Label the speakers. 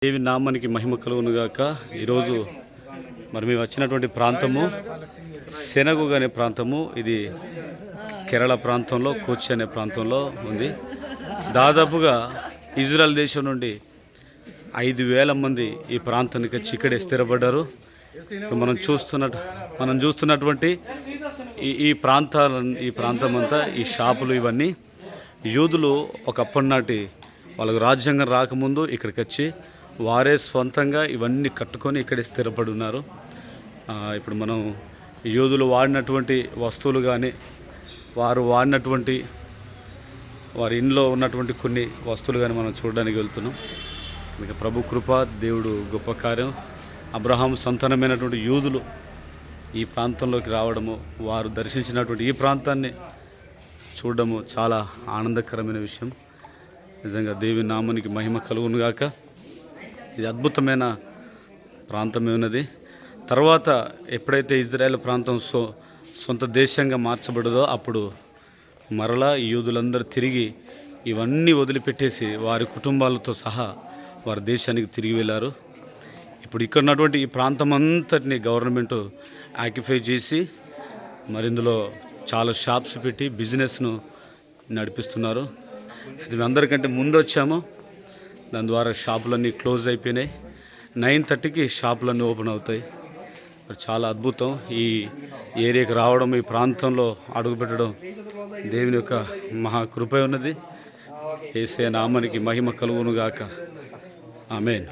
Speaker 1: దేవి నామానికి మహిమ కలుగునుగాక. ఈరోజు మరి మేము వచ్చినటువంటి ప్రాంతము సెనగు అనే ప్రాంతము. ఇది కేరళ ప్రాంతంలో కోచి అనే ప్రాంతంలో ఉంది. దాదాపుగా ఇజ్రాయెల్ దేశం నుండి 5,000 మంది ఈ ప్రాంతానికి ఇక్కడే స్థిరపడ్డారు. మనం చూస్తున్నటువంటి ఈ ప్రాంతం అంతా, ఈ షాపులు ఇవన్నీ యూదులు ఒకప్పటి నాటి వాళ్ళకు రాజ్యాంగం రాకముందు ఇక్కడికి వచ్చి వారే సొంతంగా ఇవన్నీ కట్టుకొని ఇక్కడే స్థిరపడి ఉన్నారు. ఇప్పుడు మనం యూదులు వాడినటువంటి వస్తువులు కానీ, వారు వాడినటువంటి వారి ఇంట్లో ఉన్నటువంటి కొన్ని వస్తువులు కానీ మనం చూడడానికి వెళ్తున్నాం. ఇక ప్రభు కృప, దేవుడు గొప్ప కార్యం. అబ్రహాం సంతానమైనటువంటి యూదులు ఈ ప్రాంతంలోకి రావడము, వారు దర్శించినటువంటి ఈ ప్రాంతాన్ని చూడడము చాలా ఆనందకరమైన విషయం. నిజంగా దేవుని నామానికి మహిమ కలుగునుగాక. ఇది అద్భుతమైన ప్రాంతమే ఉన్నది. తర్వాత ఎప్పుడైతే ఇజ్రాయెల్ ప్రాంతం సొంత దేశంగా మార్చబడదో అప్పుడు మరలా ఈ యూదులందరూ తిరిగి ఇవన్నీ వదిలిపెట్టేసి వారి కుటుంబాలతో సహా వారి దేశానికి తిరిగి వెళ్ళారు. ఇప్పుడు ఇక్కడ ఉన్నటువంటి ఈ ప్రాంతం అంతటిని గవర్నమెంట్ ఆక్యుపై చేసి మరి ఇందులో చాలా షాప్స్ పెట్టి బిజినెస్ను నడిపిస్తున్నారు. ఇది అందరికంటే ముందు వచ్చాము. దాని ద్వారా షాపులన్నీ క్లోజ్ అయిపోయినాయి. 9:30కి షాపులన్నీ ఓపెన్ అవుతాయి. చాలా అద్భుతం. ఈ ఏరియాకి రావడం, ఈ ప్రాంతంలో అడుగుపెట్టడం దేవుని యొక్క మహాకృప ఉన్నది. యేసయ్య నామానికి మహిమ కలుగునుగాక. ఆమేన్.